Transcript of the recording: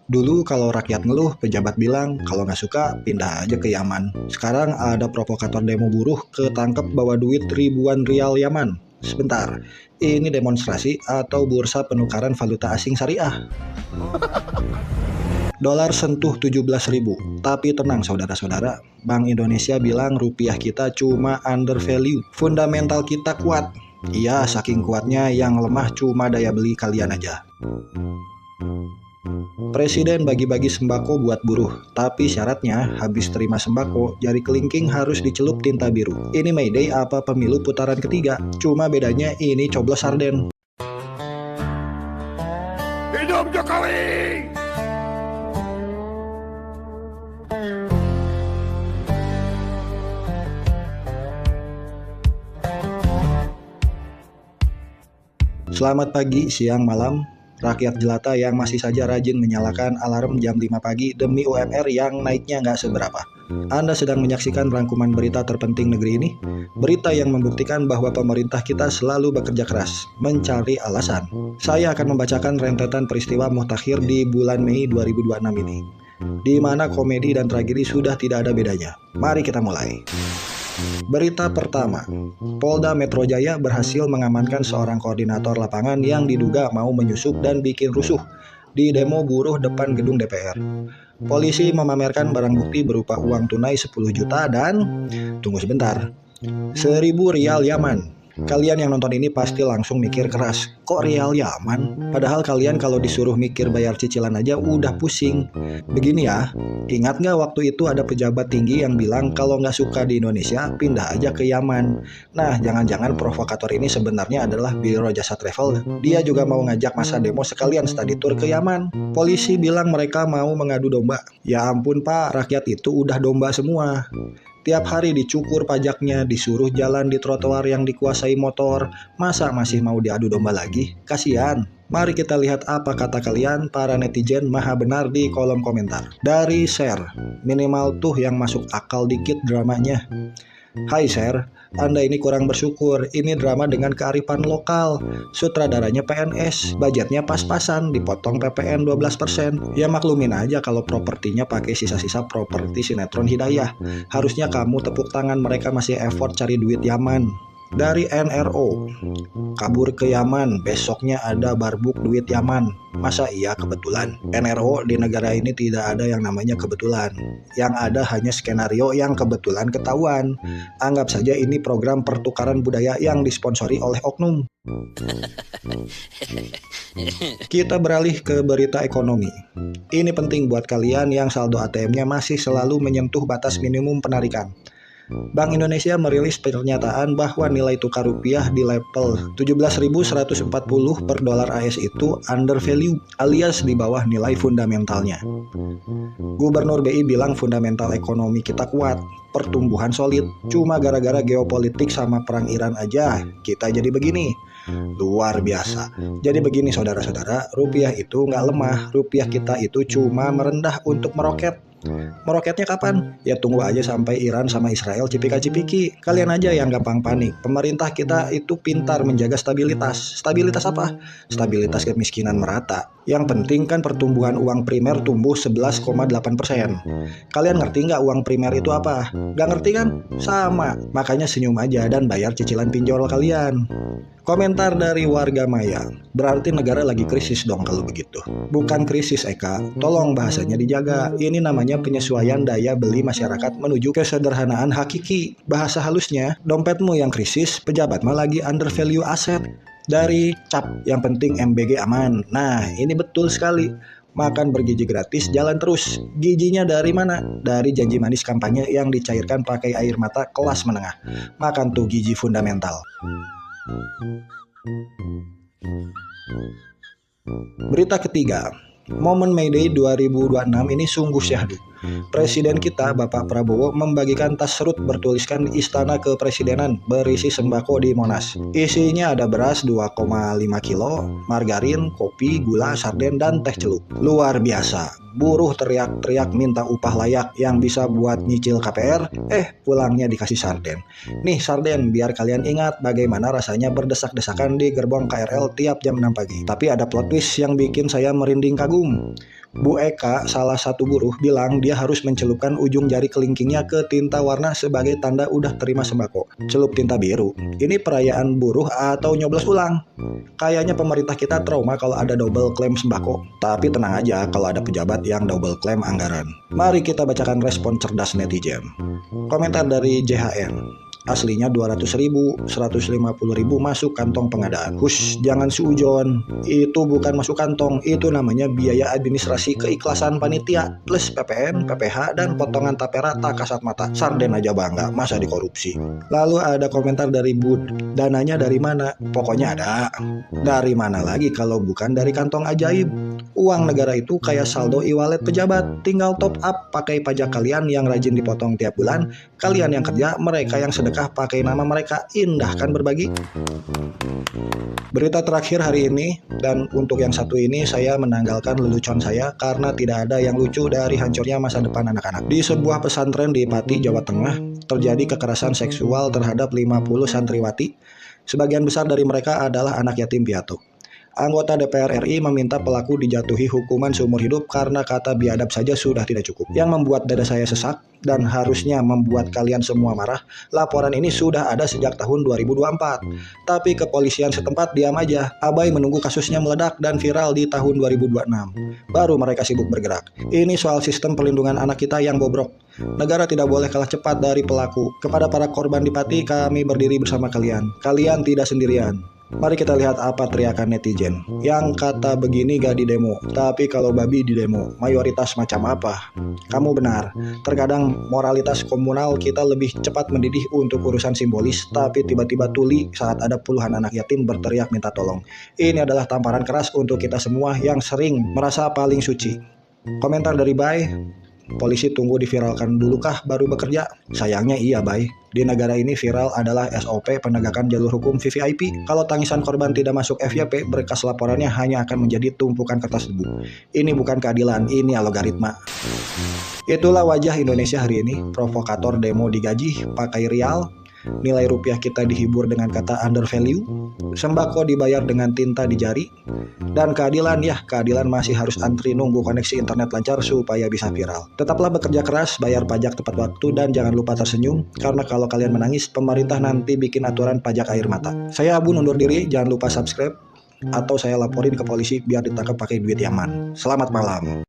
Dulu kalau rakyat ngeluh, pejabat bilang kalau nggak suka pindah aja ke Yaman. Sekarang ada provokator demo buruh ketangkep bawa duit ribuan rial Yaman. Sebentar, ini demonstrasi atau bursa penukaran valuta asing syariah? Dolar sentuh 17.000. Tapi tenang saudara-saudara, Bank Indonesia bilang rupiah kita cuma under value. Fundamental kita kuat. Iya, saking kuatnya yang lemah cuma daya beli kalian aja. Presiden bagi-bagi sembako buat buruh, tapi syaratnya habis terima sembako, jari kelingking harus dicelup tinta biru. Ini Mayday apa pemilu putaran ketiga? Cuma bedanya ini coblos sarden. Hidup Jokowi! Selamat pagi, siang, malam. Rakyat jelata yang masih saja rajin menyalakan alarm jam 5 pagi demi UMR yang naiknya nggak seberapa. Anda sedang menyaksikan rangkuman berita terpenting negeri ini. Berita yang membuktikan bahwa pemerintah kita selalu bekerja keras, mencari alasan. Saya akan membacakan rentetan peristiwa mutakhir di bulan Mei 2026 ini, di mana komedi dan tragedi sudah tidak ada bedanya. Mari kita mulai. Berita pertama, Polda Metro Jaya berhasil mengamankan seorang koordinator lapangan yang diduga mau menyusup dan bikin rusuh di demo buruh depan gedung DPR. Polisi memamerkan barang bukti berupa uang tunai 10 juta dan, tunggu sebentar, 1.000 rial Yaman. Kalian yang nonton ini pasti langsung mikir keras, kok rial Yaman? Padahal kalian kalau disuruh mikir bayar cicilan aja udah pusing. Begini ya, ingat nggak waktu itu ada pejabat tinggi yang bilang kalau nggak suka di Indonesia, pindah aja ke Yaman. Nah, jangan-jangan provokator ini sebenarnya adalah biro jasa travel. Dia juga mau ngajak masa demo sekalian study tour ke Yaman. Polisi bilang mereka mau mengadu domba. Ya ampun pak, rakyat itu udah domba semua. Tiap hari dicukur pajaknya, disuruh jalan di trotoar yang dikuasai motor. Masa masih mau diadu domba lagi? Kasihan. Mari kita lihat apa kata kalian para netizen maha benar di kolom komentar. Dari share, minimal tuh yang masuk akal dikit dramanya. Hai share, Anda ini kurang bersyukur. Ini drama dengan kearifan lokal. Sutradaranya PNS, budgetnya pas-pasan, dipotong PPN 12%. Ya maklumin aja kalau propertinya pakai sisa-sisa properti sinetron Hidayah. Harusnya kamu tepuk tangan, mereka masih effort cari duit Yaman. Dari NRO, kabur ke Yaman, besoknya ada barbuk duit Yaman. Masa iya kebetulan? NRO di negara ini tidak ada yang namanya kebetulan. Yang ada hanya skenario yang kebetulan ketahuan. Anggap saja ini program pertukaran budaya yang disponsori oleh oknum. Kita beralih ke berita ekonomi. Ini penting buat kalian yang saldo ATM-nya masih selalu menyentuh batas minimum penarikan. Bank Indonesia merilis pernyataan bahwa nilai tukar rupiah di level 17.140 per dolar AS itu under value alias di bawah nilai fundamentalnya. Gubernur BI bilang fundamental ekonomi kita kuat, pertumbuhan solid, cuma gara-gara geopolitik sama perang Iran aja kita jadi begini. Luar biasa. Jadi begini saudara-saudara, rupiah itu nggak lemah, rupiah kita itu cuma merendah untuk meroket. Meroketnya kapan? Ya tunggu aja sampai Iran sama Israel cipika-cipiki. Kalian aja yang gampang panik. Pemerintah kita itu pintar menjaga stabilitas. Stabilitas apa? Stabilitas kemiskinan merata. Yang penting kan pertumbuhan uang primer tumbuh 11,8%. Kalian ngerti nggak uang primer itu apa? Nggak ngerti kan? Sama. Makanya senyum aja dan bayar cicilan pinjol kalian. Komentar dari warga Maya, berarti negara lagi krisis dong kalau begitu. Bukan krisis Eka, tolong bahasanya dijaga. Ini namanya penyesuaian daya beli masyarakat menuju kesederhanaan hakiki. Bahasa halusnya, dompetmu yang krisis, pejabat mah lagi under value aset. Dari Cap, yang penting MBG aman. Nah, ini betul sekali. Makan bergizi gratis, jalan terus. Gizinya dari mana? Dari janji manis kampanye yang dicairkan pakai air mata kelas menengah. Makan tuh gizi fundamental. Berita ketiga, momen Mayday 2026 ini sungguh syahdu. Presiden kita Bapak Prabowo membagikan tas serut bertuliskan Istana Kepresidenan berisi sembako di Monas. Isinya ada beras 2,5 kilo, margarin, kopi, gula, sarden, dan teh celup. Luar biasa. Buruh teriak-teriak minta upah layak yang bisa buat nyicil KPR, pulangnya dikasih sarden. Nih sarden, biar kalian ingat bagaimana rasanya berdesak-desakan di gerbong KRL tiap jam 6 pagi. Tapi ada plot twist yang bikin saya merinding kagum. Bu Eka, salah satu buruh, bilang dia harus mencelupkan ujung jari kelingkingnya ke tinta warna sebagai tanda udah terima sembako. Celup tinta biru. Ini perayaan buruh atau nyoblos ulang? Kayaknya pemerintah kita trauma kalau ada double claim sembako. Tapi tenang aja kalau ada pejabat yang double claim anggaran. Mari kita bacakan respon cerdas netizen. Komentar dari JHN. Aslinya 200.000, 150.000 masuk kantong pengadaan. Hush, jangan suujon. Itu bukan masuk kantong, itu namanya biaya administrasi keikhlasan panitia plus PPN, PPH, dan potongan tapera tak kasat mata. Sarden aja bangga, masa dikorupsi. Lalu ada komentar dari Bud. Dananya dari mana? Pokoknya ada. Dari mana lagi kalau bukan dari kantong ajaib? Uang negara itu kayak saldo e-wallet pejabat. Tinggal top up pakai pajak kalian yang rajin dipotong tiap bulan. Kalian yang kerja, mereka yang sedekah pakai nama mereka. Indah kan berbagi? Berita terakhir hari ini, dan untuk yang satu ini saya menanggalkan lelucon saya karena tidak ada yang lucu dari hancurnya masa depan anak-anak. Di sebuah pesantren di Pati, Jawa Tengah, terjadi kekerasan seksual terhadap 50 santriwati. Sebagian besar dari mereka adalah anak yatim piatu. Anggota DPR RI meminta pelaku dijatuhi hukuman seumur hidup karena kata biadab saja sudah tidak cukup. Yang membuat dada saya sesak dan harusnya membuat kalian semua marah, laporan ini sudah ada sejak tahun 2024. Tapi kepolisian setempat diam aja, abai menunggu kasusnya meledak dan viral di tahun 2026. Baru mereka sibuk bergerak. Ini soal sistem perlindungan anak kita yang bobrok. Negara tidak boleh kalah cepat dari pelaku. Kepada para korban di Pati, kami berdiri bersama kalian. Kalian tidak sendirian. Mari kita lihat apa teriakan netizen. Yang kata begini gak di demo, tapi kalau babi di demo, mayoritas macam apa? Kamu benar, terkadang moralitas komunal kita lebih cepat mendidih untuk urusan simbolis, tapi tiba-tiba tuli saat ada puluhan anak yatim berteriak minta tolong. Ini adalah tamparan keras untuk kita semua yang sering merasa paling suci. Komentar dari Bay. Polisi tunggu diviralkan dulu kah baru bekerja? Sayangnya iya, Bay. Di negara ini viral adalah SOP penegakan jalur hukum VVIP. Kalau tangisan korban tidak masuk FYP, berkas laporannya hanya akan menjadi tumpukan kertas debu. Ini bukan keadilan, ini algoritma. Itulah wajah Indonesia hari ini. Provokator demo digaji pakai rial. Nilai rupiah kita dihibur dengan kata under value. Sembako dibayar dengan tinta di jari. Dan keadilan, ya keadilan masih harus antri nunggu koneksi internet lancar supaya bisa viral. Tetaplah bekerja keras, bayar pajak tepat waktu, dan jangan lupa tersenyum. Karena kalau kalian menangis, pemerintah nanti bikin aturan pajak air mata. Saya Abu undur diri, jangan lupa subscribe. Atau saya laporin ke polisi biar ditangkap pakai duit Yaman. Selamat malam.